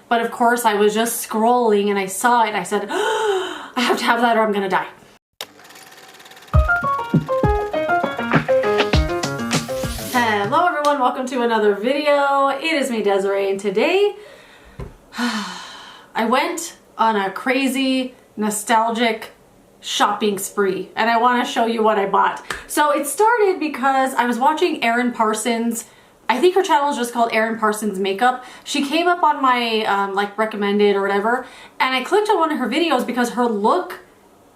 But of course I was just scrolling and I saw it and I said, oh, I have to have that or I'm gonna die. Hello everyone, welcome to another video. It is me, Desiree, and today I went on a crazy nostalgic shopping spree and I want to show you what I bought. So it started because I was watching Erin Parsons. I think her channel is just called Erin Parsons Makeup. She came up on my like recommended or whatever, and I clicked on one of her videos because her look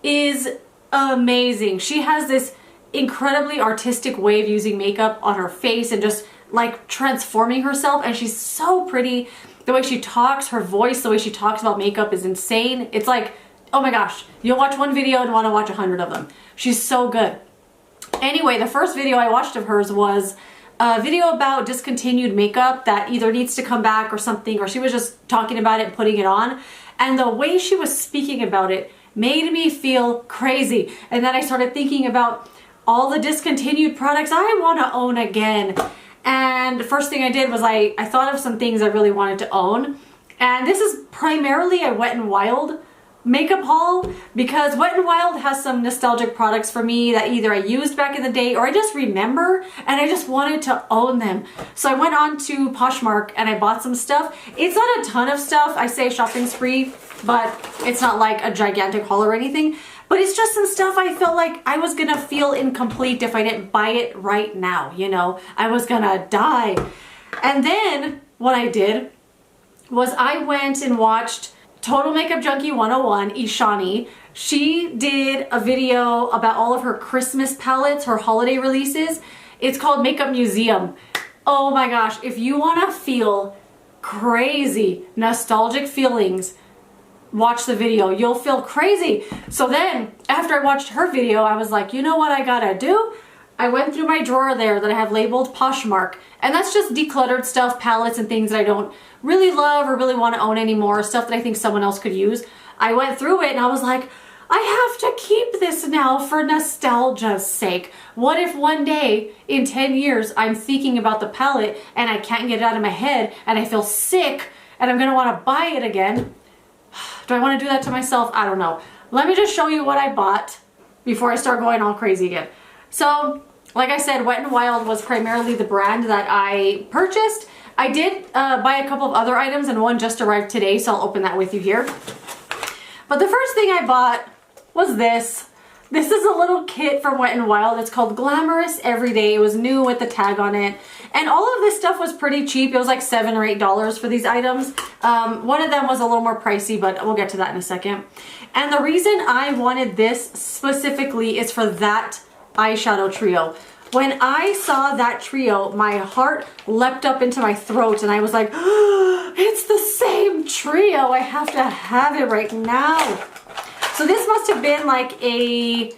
is amazing. She has this incredibly artistic way of using makeup on her face and just like transforming herself, and she's so pretty. The way she talks, her voice, the way she talks about makeup is insane. It's like, oh my gosh, you'll watch one video and want to watch 100 of them. She's so good. Anyway, the first video I watched of hers was a video about discontinued makeup that either needs to come back or something, or she was just talking about it and putting it on. And the way she was speaking about it made me feel crazy. And then I started thinking about all the discontinued products I want to own again. And the first thing I did was I thought of some things I really wanted to own. And this is primarily a Wet n Wild makeup haul, because Wet n Wild has some nostalgic products for me that either I used back in the day or I just remember and I just wanted to own them. So I went on to Poshmark and I bought some stuff. It's not a ton of stuff. I say shopping spree, but it's not like a gigantic haul or anything. But it's just some stuff I felt like I was gonna feel incomplete if I didn't buy it right now, you know? I was gonna die. And then what I did was I went and watched Total Makeup Junkie 101, Ishani. She did a video about all of her Christmas palettes, her holiday releases. It's called Makeup Museum. Oh my gosh, if you wanna feel crazy, nostalgic feelings, watch the video. You'll feel crazy. So then, after I watched her video, I was like, you know what I gotta do? I went through my drawer there that I have labeled Poshmark, and that's just decluttered stuff, palettes and things that I don't really love or really want to own anymore, stuff that I think someone else could use. I went through it and I was like, I have to keep this now for nostalgia's sake. What if one day in 10 years I'm thinking about the palette and I can't get it out of my head and I feel sick and I'm gonna want to buy it again? Do I want to do that to myself? I don't know. Let me just show you what I bought before I start going all crazy again. So, like I said, Wet n Wild was primarily the brand that I purchased. I did buy a couple of other items, and one just arrived today, so I'll open that with you here. But the first thing I bought was this. This is a little kit from Wet n Wild. It's called Glamorous Everyday. It was new with the tag on it. And all of this stuff was pretty cheap. It was like $7 or $8 for these items. One of them was a little more pricey, but we'll get to that in a second. And the reason I wanted this specifically is for that eyeshadow trio. When I saw that trio, my heart leapt up into my throat and I was like, oh, it's the same trio. I have to have it right now. So this must have been like a,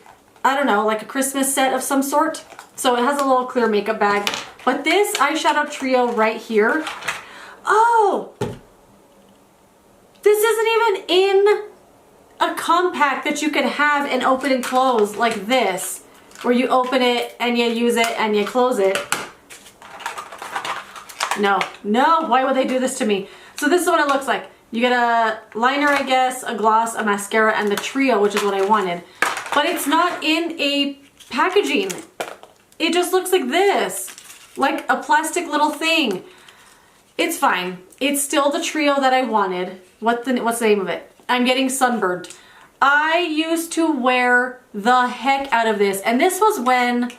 I don't know, like a Christmas set of some sort. So it has a little clear makeup bag. But this eyeshadow trio right here, oh, this isn't even in a compact that you could have and open and close like this, where you open it and you use it and you close it. No, no, why would they do this to me? So this is what it looks like. You get a liner, I guess, a gloss, a mascara, and the trio, which is what I wanted. But it's not in a packaging. It just looks like this, like a plastic little thing. It's fine. It's still the trio that I wanted. What's the name of it? I'm getting sunburned. I used to wear the heck out of this, and this was when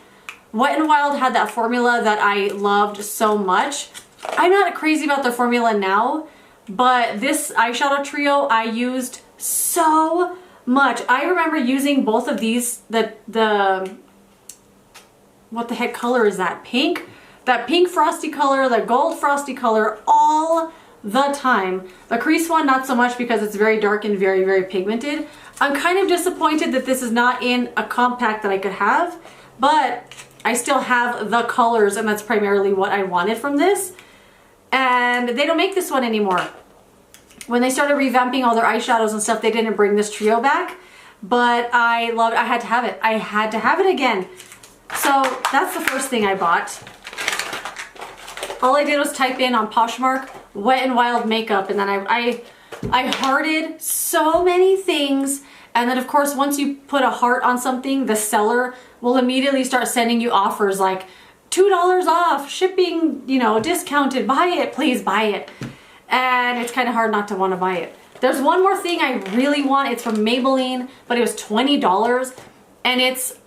Wet n Wild had that formula that I loved so much. I'm not crazy about the formula now, but this eyeshadow trio I used so much. I remember using both of these, what the heck color is that? Pink? That pink frosty color, the gold frosty color, all the time. The crease one, not so much because it's very dark and very, very pigmented. I'm kind of disappointed that this is not in a compact that I could have, but I still have the colors, and that's primarily what I wanted from this. And they don't make this one anymore. When they started revamping all their eyeshadows and stuff, they didn't bring this trio back, but I loved it. I had to have it. I had to have it again. So that's the first thing I bought. All I did was type in on Poshmark Wet n Wild makeup, and then I hearted so many things. And then of course, once you put a heart on something, the seller will immediately start sending you offers like $2 off, shipping, you know, discounted, buy it, please buy it. And it's kind of hard not to want to buy it. There's one more thing I really want. It's from Maybelline, but it was $20. And it's,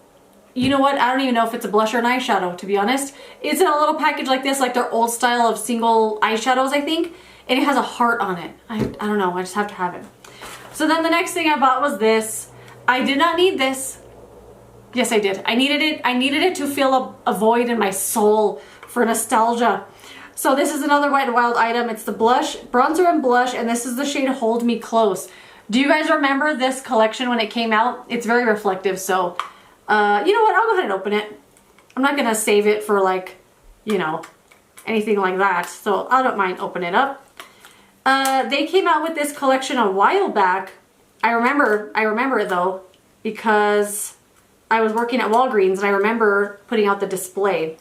you know what? I don't even know if it's a blush or an eyeshadow, to be honest. It's in a little package like this, like their old style of single eyeshadows, I think. And it has a heart on it. I don't know, I just have to have it. So then the next thing I bought was this. I did not need this. Yes, I did. I needed it. I needed it to fill a void in my soul for nostalgia. So this is another Wet n Wild item. It's the blush, bronzer and blush, and this is the shade Hold Me Close. Do you guys remember this collection when it came out? It's very reflective, so you know what? I'll go ahead and open it. I'm not gonna save it for like, you know, anything like that, so I don't mind opening it up. They came out with this collection a while back. I remember it though, because I was working at Walgreens and I remember putting out the display.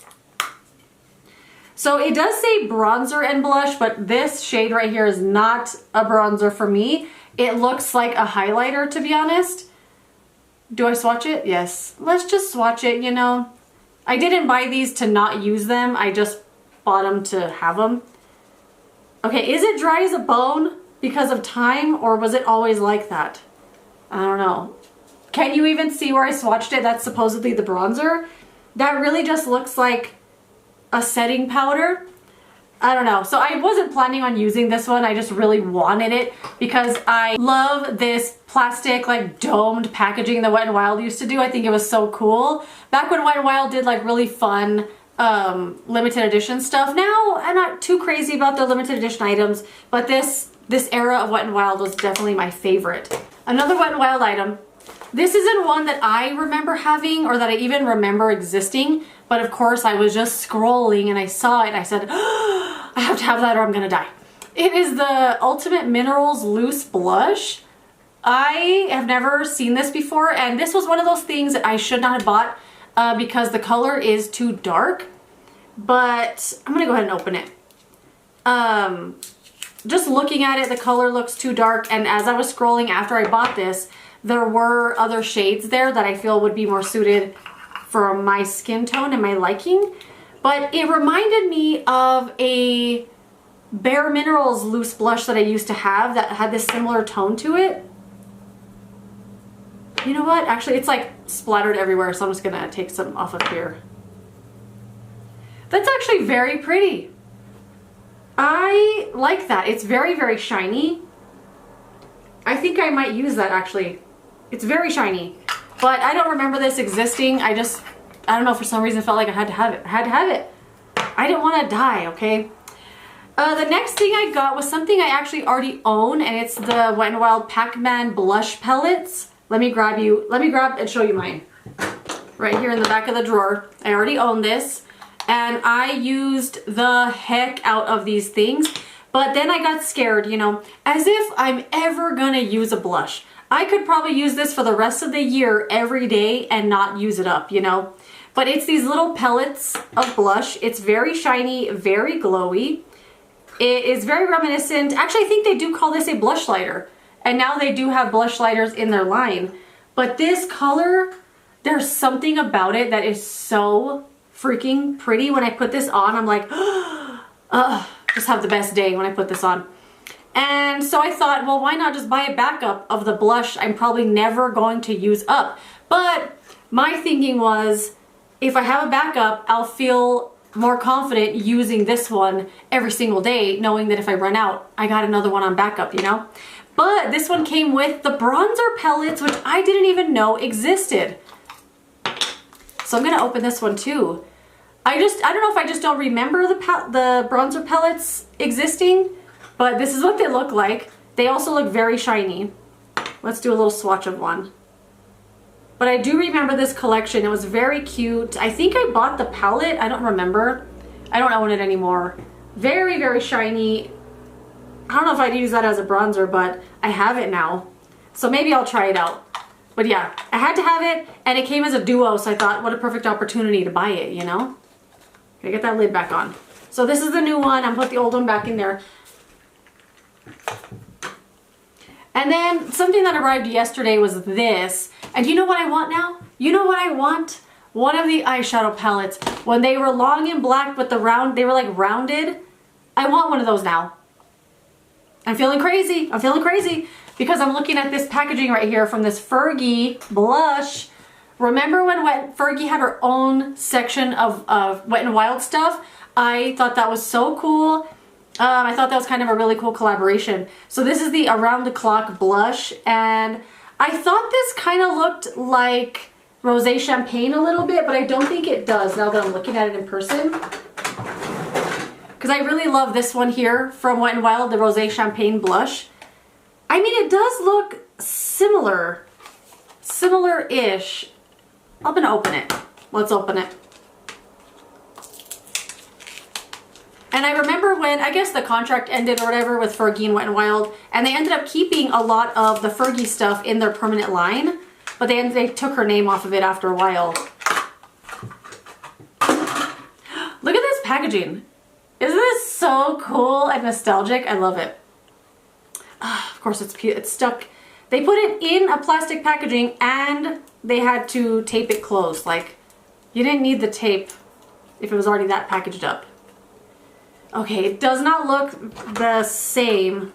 So it does say bronzer and blush, but this shade right here is not a bronzer for me. It looks like a highlighter, to be honest. Do I swatch it? Yes. Let's just swatch it, you know. I didn't buy these to not use them. I just bought them to have them. Okay, is it dry as a bone because of time, or was it always like that? I don't know. Can you even see where I swatched it? That's supposedly the bronzer. That really just looks like a setting powder. I don't know. So I wasn't planning on using this one. I just really wanted it because I love this plastic like domed packaging that Wet n Wild used to do. I think it was so cool. Back when Wet n Wild did like really fun limited edition stuff. Now I'm not too crazy about the limited edition items, but this era of Wet n Wild was definitely my favorite. Another Wet n Wild item. This isn't one that I remember having or that I even remember existing, but of course I was just scrolling and I saw it and I said, oh, I have to have that or I'm gonna die. It is the Ultimate Minerals Loose Blush. I have never seen this before, and this was one of those things that I should not have bought because the color is too dark, but I'm gonna go ahead and open it. Just looking at it, the color looks too dark, and as I was scrolling after I bought this, there were other shades there that I feel would be more suited for my skin tone and my liking. But it reminded me of a Bare Minerals loose blush that I used to have that had this similar tone to it. You know what? Actually, it's like splattered everywhere, so I'm just gonna take some off of here. That's actually very pretty. I like that. It's very, very shiny. I think I might use that actually. It's very shiny, but I don't remember this existing. I don't know, for some reason felt like I had to have it. I had to have it. I didn't want to die, okay? The next thing I got was something I actually already own, and it's the Wet n Wild Pac-Man blush pellets. Let me grab and show you mine. Right here in the back of the drawer. I already own this, and I used the heck out of these things, but then I got scared, you know, as if I'm ever gonna use a blush. I could probably use this for the rest of the year every day and not use it up, you know. But it's these little pellets of blush. It's very shiny, very glowy. It is very reminiscent. Actually, I think they do call this a blush lighter. And now they do have blush lighters in their line. But this color, there's something about it that is so freaking pretty. When I put this on, I'm like, just have the best day when I put this on. And so I thought, well, why not just buy a backup of the blush I'm probably never going to use up? But my thinking was, if I have a backup, I'll feel more confident using this one every single day, knowing that if I run out, I got another one on backup, you know? But this one came with the bronzer pellets, which I didn't even know existed. So I'm gonna open this one too. I don't know if I just don't remember the bronzer pellets existing, but this is what they look like. They also look very shiny. Let's do a little swatch of one. But I do remember this collection. It was very cute. I think I bought the palette. I don't remember. I don't own it anymore. Very, very shiny. I don't know if I'd use that as a bronzer, but I have it now. So maybe I'll try it out. But yeah, I had to have it, and it came as a duo, so I thought, what a perfect opportunity to buy it, you know? Gotta get that lid back on. So this is the new one. I'm put the old one back in there. And then something that arrived yesterday was this. And you know what I want now? You know what I want? One of the eyeshadow palettes. When they were long and black, but they were like rounded. I want one of those now. I'm feeling crazy. I'm feeling crazy because I'm looking at this packaging right here from this Fergie blush. Remember when Fergie had her own section of Wet n Wild stuff? I thought that was so cool. I thought that was kind of a really cool collaboration. So this is the Around the Clock blush, and I thought this kind of looked like Rosé Champagne a little bit, but I don't think it does now that I'm looking at it in person. Because I really love this one here from Wet n Wild, the Rosé Champagne blush. I mean, it does look similar-ish. I'm gonna open it. Let's open it. And I remember when, I guess the contract ended or whatever with Fergie and Wet n Wild, and they ended up keeping a lot of the Fergie stuff in their permanent line, but they took her name off of it after a while. Look at this packaging. Isn't this so cool and nostalgic? I love it. Of course it's stuck. They put it in a plastic packaging and they had to tape it closed. Like, you didn't need the tape if it was already that packaged up. Okay, it does not look the same,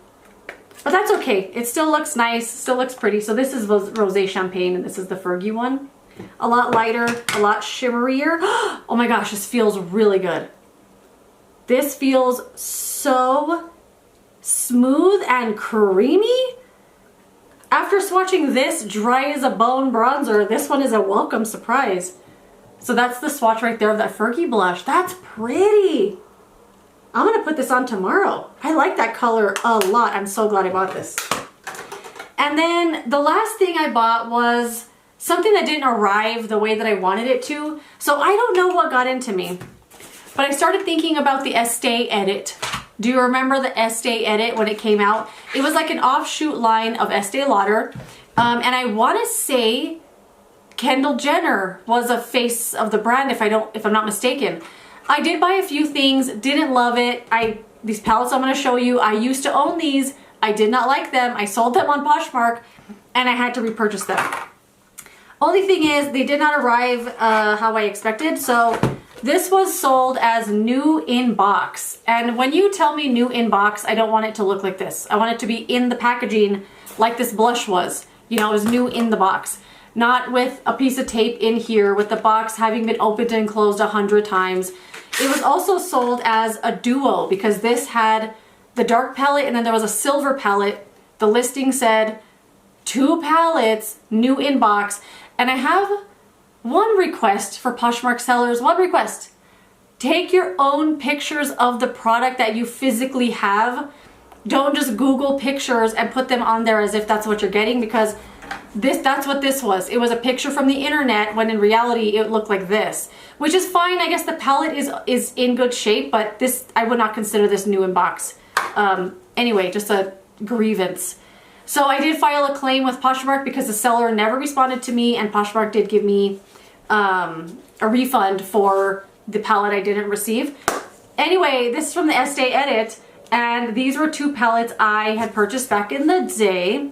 but that's okay. It still looks nice, still looks pretty. So this is Rosé Champagne and this is the Fergie one. A lot lighter, a lot shimmerier. Oh my gosh, this feels really good. This feels so smooth and creamy. After swatching this dry as a bone bronzer, this one is a welcome surprise. So that's the swatch right there of that Fergie blush. That's pretty. I'm gonna put this on tomorrow. I like that color a lot. I'm so glad I bought this. And then the last thing I bought was something that didn't arrive the way that I wanted it to. So I don't know what got into me, but I started thinking about the Estée edit. Do you remember the Estée edit when it came out? It was like an offshoot line of Estée Lauder. And I wanna say Kendall Jenner was a face of the brand if I'm not mistaken. I did buy a few things, didn't love it. These palettes I'm gonna show you, I used to own these. I did not like them. I sold them on Poshmark and I had to repurchase them. Only thing is they did not arrive how I expected. So this was sold as new in box. And when you tell me new in box, I don't want it to look like this. I want it to be in the packaging like this blush was. You know, it was new in the box. Not with a piece of tape in here with the box having been opened and closed 100 times. It was also sold as a duo because this had the dark palette and then there was a silver palette. The listing said 2 palettes, new in box. And I have one request for Poshmark sellers, one request. Take your own pictures of the product that you physically have. Don't just Google pictures and put them on there as if that's what you're getting, because that's what this was. It was a picture from the internet when in reality it looked like this, which is fine. I guess the palette is in good shape, but this, I would not consider this new in box. Anyway, just a grievance. So I did file a claim with Poshmark because the seller never responded to me, and Poshmark did give me a refund for the palette I didn't receive. Anyway, this is from the Estée edit, and these were 2 palettes I had purchased back in the day.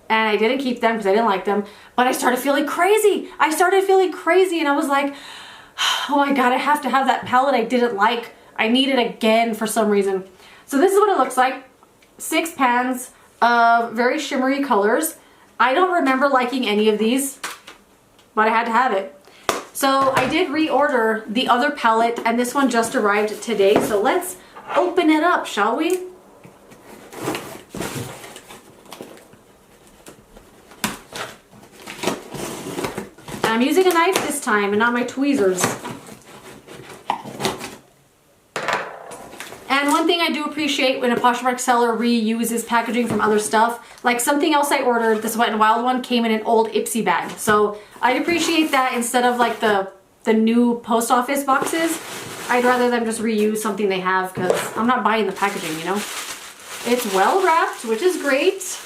And I didn't keep them because I didn't like them, but I started feeling crazy. I started feeling crazy and I was like, oh my God, I have to have that palette I didn't like. I need it again for some reason. So this is what it looks like. 6 pans of very shimmery colors. I don't remember liking any of these, but I had to have it. So I did reorder the other palette and this one just arrived today. So let's open it up, shall we? I'm using a knife this time and not my tweezers. And one thing I do appreciate when a Poshmark seller reuses packaging from other stuff, like something else I ordered, this Wet n Wild one, came in an old Ipsy bag. So I'd appreciate that instead of like the new post office boxes. I'd rather them just reuse something they have because I'm not buying the packaging, you know? It's well wrapped, which is great.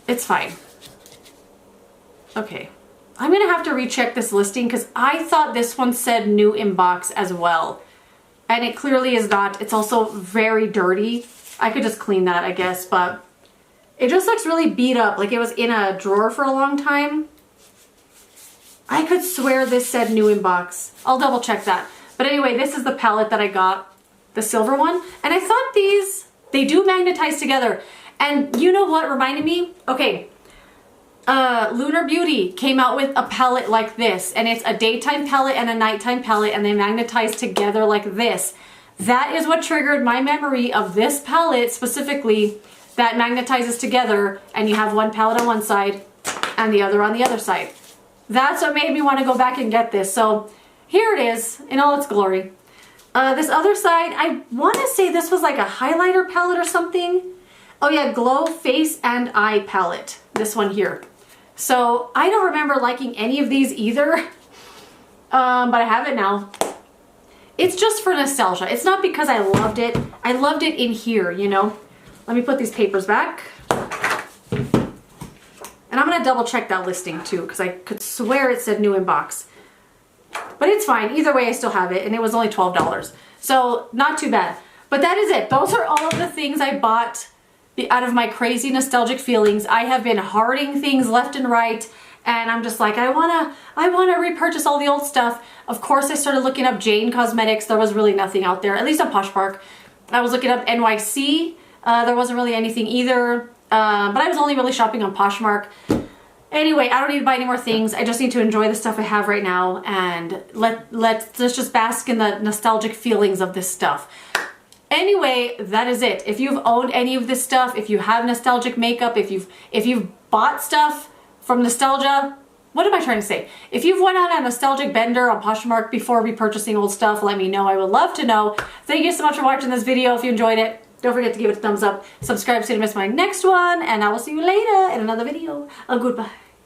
It's fine. Okay, I'm gonna have to recheck this listing because I thought this one said new in box as well. And it clearly is not. It's also very dirty. I could just clean that, I guess, but it just looks really beat up, like it was in a drawer for a long time. I could swear this said new in box. I'll double check that. But anyway, this is the palette that I got, the silver one. And I thought these, they do magnetize together. And you know what reminded me? Okay, Lunar Beauty came out with a palette like this, and it's a daytime palette and a nighttime palette, and they magnetize together like this. That is what triggered my memory of this palette specifically, that magnetizes together, and you have one palette on one side and the other on the other side. That's what made me want to go back and get this. So here it is in all its glory. This other side, I want to say this was like a highlighter palette or something. Oh yeah, Glow Face and Eye palette, this one here. So I don't remember liking any of these either, but I have it now. It's just for nostalgia. It's not because I loved it. I loved it in here, you know. Let me put these papers back. And I'm gonna double check that listing too, because I could swear it said new in box. But it's fine. Either way, I still have it, and it was only $12. So not too bad. But that is it. Those are all of the things I bought out of my crazy nostalgic feelings. I have been hoarding things left and right, and I'm just like, I wanna repurchase all the old stuff. Of course, I started looking up Jane Cosmetics. There was really nothing out there, at least on Poshmark. I was looking up NYC. There wasn't really anything either, but I was only really shopping on Poshmark. Anyway, I don't need to buy any more things. I just need to enjoy the stuff I have right now, and let's just bask in the nostalgic feelings of this stuff. Anyway, that is it. If you've owned any of this stuff, if you have nostalgic makeup, if you've bought stuff from nostalgia, what am I trying to say? If you've went on a nostalgic bender on Poshmark before repurchasing old stuff, let me know. I would love to know. Thank you so much for watching this video. If you enjoyed it, don't forget to give it a thumbs up, subscribe so you don't miss my next one, and I will see you later in another video. Goodbye.